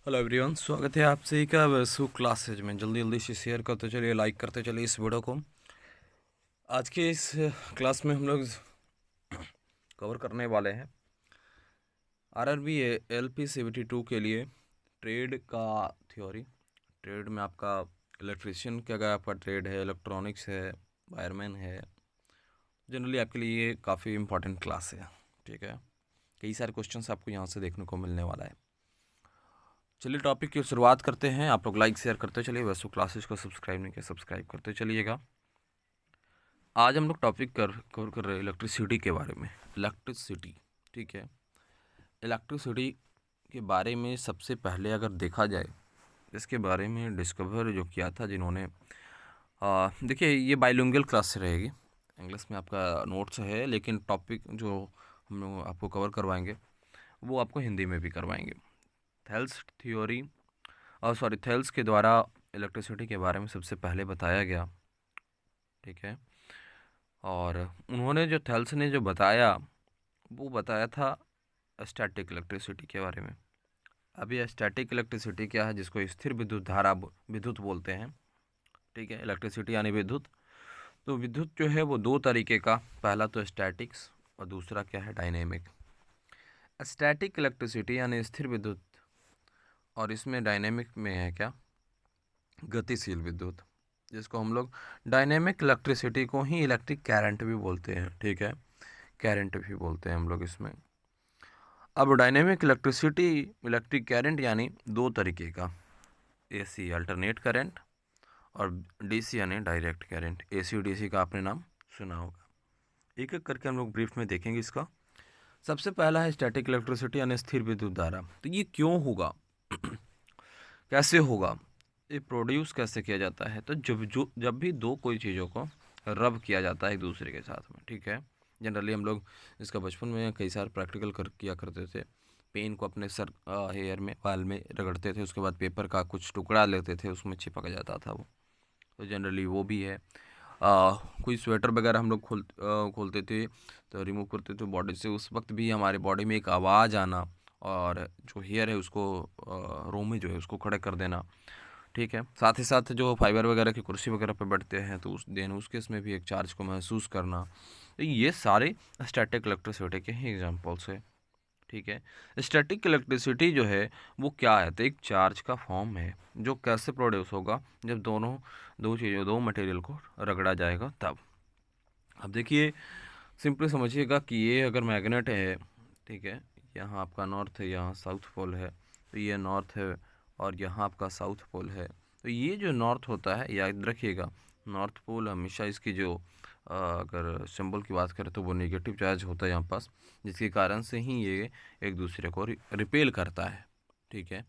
Hello everyone, स्वागत है आपसे का वैसू क्लासेज में। जल्दी जल्दी से शेयर करते चलिए, लाइक करते चलिए इस वीडियो को। आज के इस क्लास में हम लोग कवर करने वाले हैं आरआरबी एलपी सीवीटी 2 के लिए ट्रेड का थ्योरी। ट्रेड में आपका इलेक्ट्रिशियन क्या क्या आपका ट्रेड है, इलेक्ट्रॉनिक्स है, वायरमैन है। जनरली आपके लिए ये काफ़ी इंपॉर्टेंट क्लास है, ठीक है। कई सारे क्वेश्चंस आपको यहाँ से देखने को मिलने वाला है। चलिए टॉपिक की शुरुआत करते हैं। आप लोग लाइक शेयर करते चलिए, वैसे क्लासेस को सब्सक्राइब नहीं किया सब्सक्राइब करते चलिएगा। आज हम लोग टॉपिक कवर कर रहे हैं इलेक्ट्रिसिटी के बारे में। इलेक्ट्रिसिटी, ठीक है। इलेक्ट्रिसिटी के बारे में सबसे पहले अगर देखा जाए, इसके बारे में डिस्कवर जो किया था जिन्होंने, देखिए ये बाइलिंगुअल क्लास से रहेगी। इंग्लिश में आपका नोट्स है, लेकिन टॉपिक जो हम लोग आपको कवर करवाएंगे वो आपको हिंदी में भी करवाएंगे। थेल्स थ्योरी थेल्स के द्वारा इलेक्ट्रिसिटी के बारे में सबसे पहले बताया गया, ठीक है। और उन्होंने जो थेल्स ने जो बताया वो बताया था स्टैटिक इलेक्ट्रिसिटी के बारे में। अभी स्टैटिक इलेक्ट्रिसिटी क्या है, जिसको स्थिर विद्युत धारा विद्युत बोलते हैं, ठीक है। इलेक्ट्रिसिटी यानी विद्युत। तो विद्युत जो है वो दो तरीके का, पहला तो स्टैटिक्स और दूसरा क्या है, डायनेमिक। स्टैटिक इलेक्ट्रिसिटी यानी स्थिर विद्युत, और इसमें डायनेमिक में है क्या, गतिशील विद्युत, जिसको हम लोग डायनेमिक इलेक्ट्रिसिटी को ही इलेक्ट्रिक करंट भी बोलते हैं, ठीक है। करंट भी बोलते हैं हम लोग इसमें। अब डायनेमिक इलेक्ट्रिसिटी इलेक्ट्रिक करंट यानी दो तरीके का, एसी अल्टरनेट करंट और डीसी यानी डायरेक्ट करंट। एसी डीसी का आपने नाम सुना होगा। एक एक करके हम लोग ब्रीफ में देखेंगे इसका। सबसे पहला है स्टैटिक इलेक्ट्रिसिटी यानी स्थिर विद्युत धारा। तो ये क्यों होगा कैसे होगा, ये प्रोड्यूस कैसे किया जाता है। तो जब भी दो कोई चीज़ों को रब किया जाता है एक दूसरे के साथ में, ठीक है। जनरली हम लोग इसका बचपन में कई सारे प्रैक्टिकल किया करते थे। पेन को अपने सर हेयर में बाल में रगड़ते थे, उसके बाद पेपर का कुछ टुकड़ा लेते थे, उसमें चिपक जाता था वो। तो जनरली वो भी है। कोई स्वेटर वगैरह हम लोग खोलते थे तो रिमूव करते थे बॉडी से, उस वक्त भी हमारे बॉडी में एक आवाज़ आना, और जो हेयर है उसको रोम में जो है उसको खड़े कर देना, ठीक है। साथ ही साथ जो फाइबर वगैरह की कुर्सी वगैरह पर बैठते हैं तो उस केस में भी एक चार्ज को महसूस करना। तो ये सारे स्टैटिक इलेक्ट्रिसिटी के ही एग्जांपल्स है, ठीक है। स्टैटिक इलेक्ट्रिसिटी जो है वो क्या है, तो एक चार्ज का फॉर्म है जो कैसे प्रोड्यूस होगा, जब दो मटेरियल को रगड़ा जाएगा तब। अब देखिए सिंपली समझिएगा कि ये अगर मैग्नेट है, ठीक है, यहाँ आपका नॉर्थ है, यहाँ साउथ पोल है, तो ये नॉर्थ है और यहाँ आपका साउथ पोल है। तो ये जो नॉर्थ होता है, याद रखिएगा, नॉर्थ पोल हमेशा इसकी जो अगर सिंबल की बात करें तो वो नेगेटिव चार्ज होता है यहाँ पास, जिसके कारण से ही ये एक दूसरे को रिपेल करता है, ठीक है।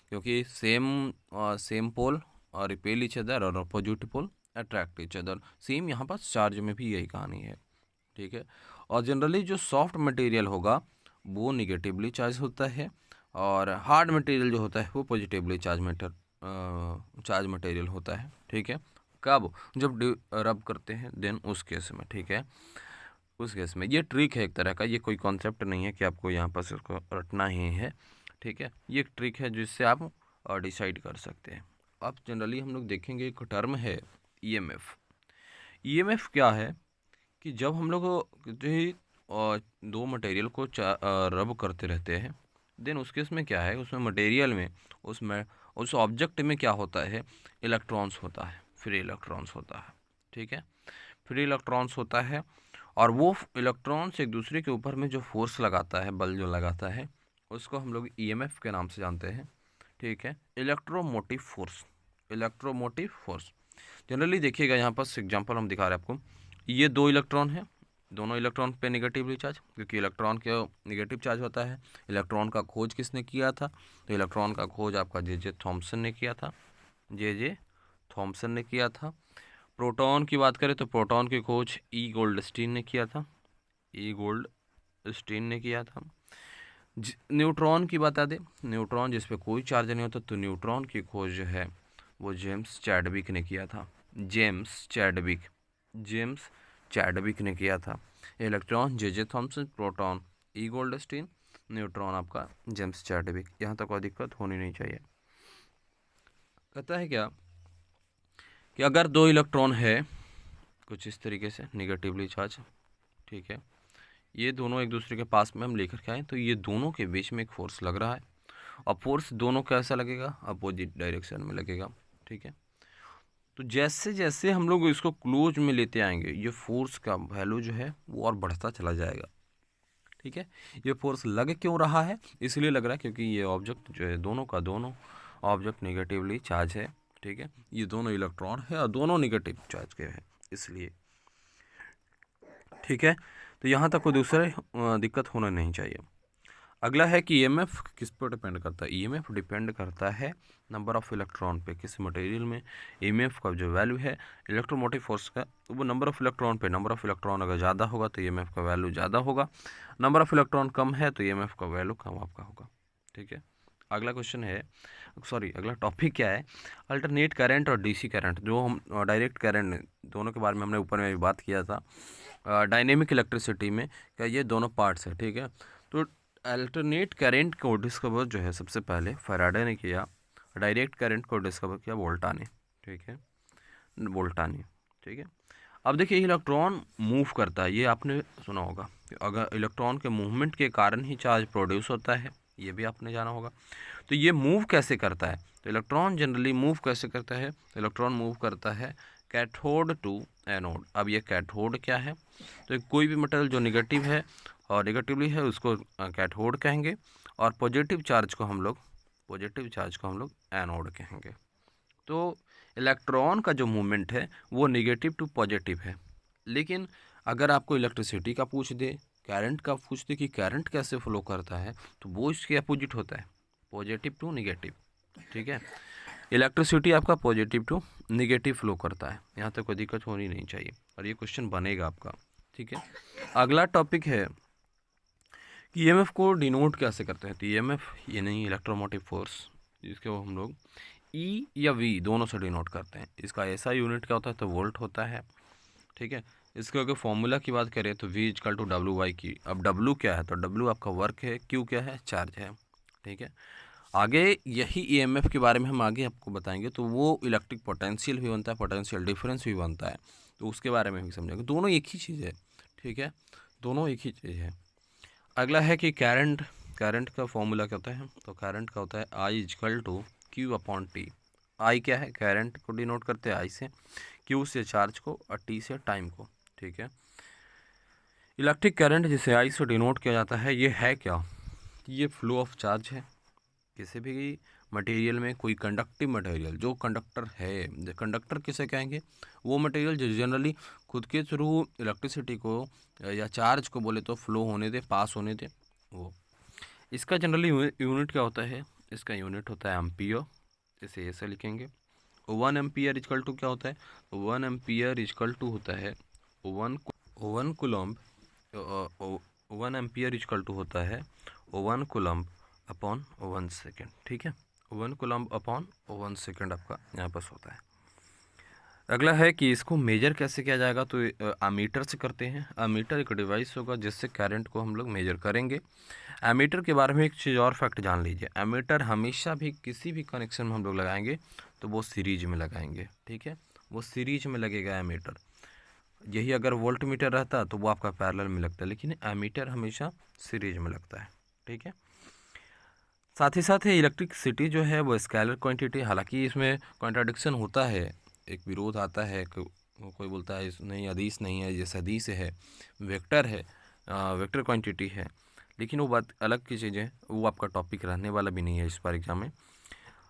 क्योंकि सेम पोल और रिपेल ईच अदर और opposite pole attract each other. Same यहाँ पर चार्ज में भी यही कहानी है, ठीक है। और जनरली जो सॉफ्ट मटेरियल होगा वो निगेटिवली चार्ज होता है, और हार्ड मटेरियल जो होता है वो पॉजिटिवली चार्ज मटेरियल होता है, ठीक है। कब, जब रब करते हैं देन उस केस में, ठीक है। उस केस में ये ट्रिक है एक तरह का, ये कोई कॉन्सेप्ट नहीं है कि आपको यहाँ पर इसको रटना ही है, ठीक है। ये एक ट्रिक है जिससे आप डिसाइड कर सकते हैं। अब जनरली हम लोग देखेंगे एक टर्म है ईएमएफ। ईएमएफ क्या है कि जब हम लोग दो मटेरियल को रब करते रहते हैं, देन उस केस में क्या है, उसमें मटेरियल में उसमें उस ऑब्जेक्ट में क्या होता है, इलेक्ट्रॉन्स होता है, फ्री इलेक्ट्रॉन्स होता है, ठीक है। फ्री इलेक्ट्रॉन्स होता है, और वो इलेक्ट्रॉन्स एक दूसरे के ऊपर में जो फोर्स लगाता है, बल जो लगाता है, उसको हम लोग ईएमएफ के नाम से जानते हैं, ठीक है। Electromotive force, electromotive force. Generally देखिएगा यहाँ पर एग्जांपल हम दिखा रहे हैं आपको। ये दो इलेक्ट्रॉन है, दोनों इलेक्ट्रॉन पे नेगेटिवली चार्ज, क्योंकि इलेक्ट्रॉन के नेगेटिव चार्ज होता है। इलेक्ट्रॉन का खोज किसने किया था, तो इलेक्ट्रॉन का खोज आपका जे थॉम्सन ने किया था, जे थॉम्सन ने किया था। प्रोटॉन की बात करें तो प्रोटॉन की खोज गोल्डस्टीन ने किया था, गोल्डस्टीन ने किया था। न्यूट्रॉन की बता दें, न्यूट्रॉन जिस पे कोई चार्ज नहीं होता, तो न्यूट्रॉन की खोज जो है वो जेम्स चैडविक ने किया था, जेम्स चैडविक ने किया था। Electron J Thomson, proton Goldstein, neutron आपका जेम्स चैडविक। यहाँ तक कोई दिक्कत होनी नहीं चाहिए। कहता है क्या कि अगर दो इलेक्ट्रॉन है कुछ इस तरीके से निगेटिवली चार्ज, ठीक है, ये दोनों एक दूसरे के पास में हम लेकर के आए, तो ये दोनों के बीच में एक फोर्स लग रहा है, और फोर्स दोनों कैसा लगेगा, अपोजिट डायरेक्शन में लगेगा, ठीक है। तो जैसे जैसे हम लोग इसको क्लोज में लेते आएंगे ये फोर्स का वैल्यू जो है वो और बढ़ता चला जाएगा, ठीक है। ये फोर्स लग क्यों रहा है, इसलिए लग रहा है क्योंकि ये ऑब्जेक्ट जो है दोनों का दोनों ऑब्जेक्ट निगेटिवली चार्ज है, ठीक है। ये दोनों इलेक्ट्रॉन है और दोनों निगेटिव चार्ज के हैं, इसलिए, ठीक है। तो यहाँ तक कोई दूसरे दिक्कत होना नहीं चाहिए। अगला है कि ईएमएफ किस पर डिपेंड करता है। ईएमएफ डिपेंड करता है नंबर ऑफ इलेक्ट्रॉन पे। किसी मटेरियल में ईएमएफ का जो वैल्यू है इलेक्ट्रोमोटिव फोर्स का, तो वो नंबर ऑफ इलेक्ट्रॉन पे, नंबर ऑफ इलेक्ट्रॉन अगर ज़्यादा होगा तो ईएमएफ का वैल्यू ज़्यादा होगा, नंबर ऑफ इलेक्ट्रॉन कम है तो ईएमएफ का वैल्यू कम आपका होगा, ठीक है। अगला क्वेश्चन है, अगला टॉपिक क्या है, अल्टरनेट करंट और डीसी करंट। जो हम डायरेक्ट करंट दोनों के बारे में हमने ऊपर में भी बात किया था डायनेमिक इलेक्ट्रिसिटी में, क्या ये दोनों पार्ट्स है, ठीक है। तो अल्टरनेट करंट को डिस्कवर जो है सबसे पहले फैराडे ने किया, डायरेक्ट करंट को डिस्कवर किया वोल्टा ने, ठीक है, वोल्टा ने, ठीक है। अब देखिए इलेक्ट्रॉन मूव करता है, ये आपने सुना होगा, अगर इलेक्ट्रॉन के मूवमेंट के कारण ही चार्ज प्रोड्यूस होता है, ये भी आपने जाना होगा। तो ये मूव कैसे करता है, तो इलेक्ट्रॉन जनरली मूव कैसे करता है, इलेक्ट्रॉन मूव करता है कैथोड टू एनोड। अब ये कैथोड क्या है, तो कोई भी मटेरियल जो निगेटिव है और निगेटिवली है उसको कैथोड कहेंगे, और पॉजिटिव चार्ज को हम लोग एनोड कहेंगे। तो इलेक्ट्रॉन का जो मूवमेंट है वो निगेटिव टू पॉजिटिव है। लेकिन अगर आपको इलेक्ट्रिसिटी का पूछ दे, करंट का पूछ दे कि करंट कैसे फ्लो करता है, तो वो इसके अपोजिट होता है, पॉजिटिव टू निगेटिव, ठीक है। इलेक्ट्रिसिटी आपका पॉजिटिव टू निगेटिव फ्लो करता है। यहाँ तक कोई दिक्कत होनी नहीं चाहिए, और ये क्वेश्चन बनेगा आपका, ठीक है। अगला टॉपिक है कि ईएमएफ को डिनोट कैसे करते हैं। तो ईएमएफ ये नहीं, इलेक्ट्रोमोटिव फोर्स, जिसको हम लोग ई या वी दोनों से डिनोट करते हैं। इसका ऐसा यूनिट क्या होता है, तो वोल्ट होता है, ठीक है। इसके अगर फॉर्मूला की बात करें तो V equal to W by की। अब W क्या है, तो W आपका वर्क है, Q क्या है, चार्ज है, ठीक है। आगे यही ईएमएफ के बारे में हम आगे आपको बताएंगे, तो वो इलेक्ट्रिक पोटेंशियल भी बनता है, पोटेंशियल डिफरेंस भी बनता है, तो उसके बारे में भी समझेंगे। दोनों एक ही चीज़ है, ठीक है, दोनों एक ही चीज़ है। अगला है कि करंट का फॉर्मूला क्या होता है, तो करंट का होता है I equal to Q upon T. I क्या है, करंट को डिनोट करते हैं I से, Q से चार्ज को और T से टाइम को, ठीक है। इलेक्ट्रिक करंट जिसे I से डिनोट किया जाता है, ये है क्या, ये फ्लो ऑफ चार्ज है। किसी भी मटेरियल में कोई कंडक्टिव मटेरियल जो कंडक्टर है, कंडक्टर किसे कहेंगे, वो मटेरियल जो जनरली खुद के थ्रू इलेक्ट्रिसिटी को या चार्ज को बोले तो फ्लो होने दे, पास होने दे, वो। इसका जनरली यूनिट क्या होता है, इसका यूनिट होता है एम्पियर, इसे ऐसे लिखेंगे। 1 एम्पियर इक्वल टू क्या होता है, 1 एम्पियर इक्वल टू होता है 1 कूलम्ब, 1 एम्पियर इक्वल टू होता है 1 कूलम्ब अपॉन 1 सेकेंड, ठीक है। 1 कूलम्ब अपॉन 1 सेकेंड आपका यहाँ पास होता है। अगला है कि इसको मेजर कैसे किया जाएगा, तो एमीटर से करते हैं। एमीटर एक डिवाइस होगा जिससे करंट को हम लोग मेजर करेंगे। एमीटर के बारे में एक चीज़ और फैक्ट जान लीजिए, एमीटर हमेशा भी किसी भी कनेक्शन में हम लोग लगाएंगे तो वो सीरीज में लगाएंगे, ठीक है, वो सीरीज में लगेगा एमीटर। यही अगर वोल्ट मीटर रहता तो वो आपका पैरेलल में लगता है, लेकिन एमीटर हमेशा सीरीज में लगता है, ठीक है। साथ ही साथ इलेक्ट्रिसिटी जो है वो स्केलर क्वांटिटी, हालांकि इसमें कॉन्ट्राडिक्शन होता है, एक विरोध आता है, कोई बोलता है नहीं अदिश नहीं है, ये सदिश है, वेक्टर है, वेक्टर क्वांटिटी है, लेकिन वो बात अलग की चीज़ है, वो आपका टॉपिक रहने वाला भी नहीं है इस बार एग्जाम में।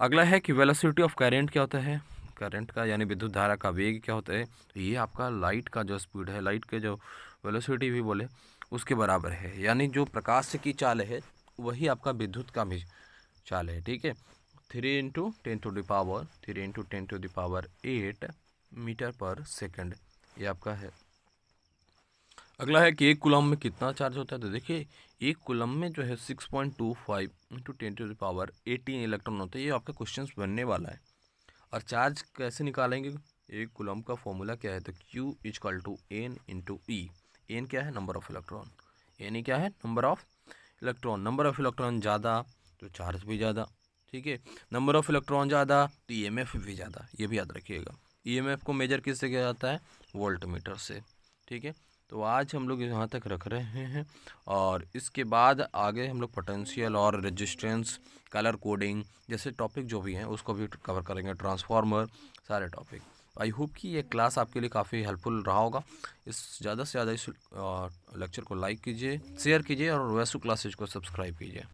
अगला है कि वेलोसिटी ऑफ करंट क्या होता है, करंट का यानी विद्युत धारा का वेग क्या होता है, तो ये आपका लाइट का जो स्पीड है, लाइट के जो वेलोसिटी भी बोले उसके बराबर है, यानी जो प्रकाश की चाल है वही आपका विद्युत का भी चाल है, ठीक है। 3 × 10⁻8 मीटर पर सेकंड, ये आपका है। अगला है कि 1 कूलम्ब में कितना चार्ज होता है, तो देखिए 1 कूलम्ब में जो है 6.25 × 10⁻18 इलेक्ट्रॉन होते हैं, ये आपका क्वेश्चन बनने वाला है। और चार्ज कैसे निकालेंगे, 1 कूलम्ब का फॉर्मूला क्या है, तो Q equal to N × E। N क्या है, नंबर ऑफ इलेक्ट्रॉन, एन क्या है, number of electron, number of electron ज़्यादा तो चार्ज भी ज़्यादा, ठीक है। नंबर ऑफ इलेक्ट्रॉन ज़्यादा तो ईएमएफ भी ज़्यादा, ये भी याद रखिएगा। ईएमएफ को मेजर किससे किया जाता है? वोल्ट मीटर से, ठीक है। तो आज हम लोग यहाँ तक रख रहे हैं और इसके बाद आगे हम लोग पोटेंशियल और रेजिस्टेंस, कलर कोडिंग जैसे टॉपिक जो भी हैं उसको भी कवर करेंगे, ट्रांसफार्मर, सारे टॉपिक। आई होप कि ये क्लास आपके लिए काफ़ी हेल्पफुल रहा होगा। इस ज़्यादा से ज़्यादा इस लेक्चर को लाइक कीजिए, शेयर कीजिए और वैसु क्लासेज को सब्सक्राइब कीजिए।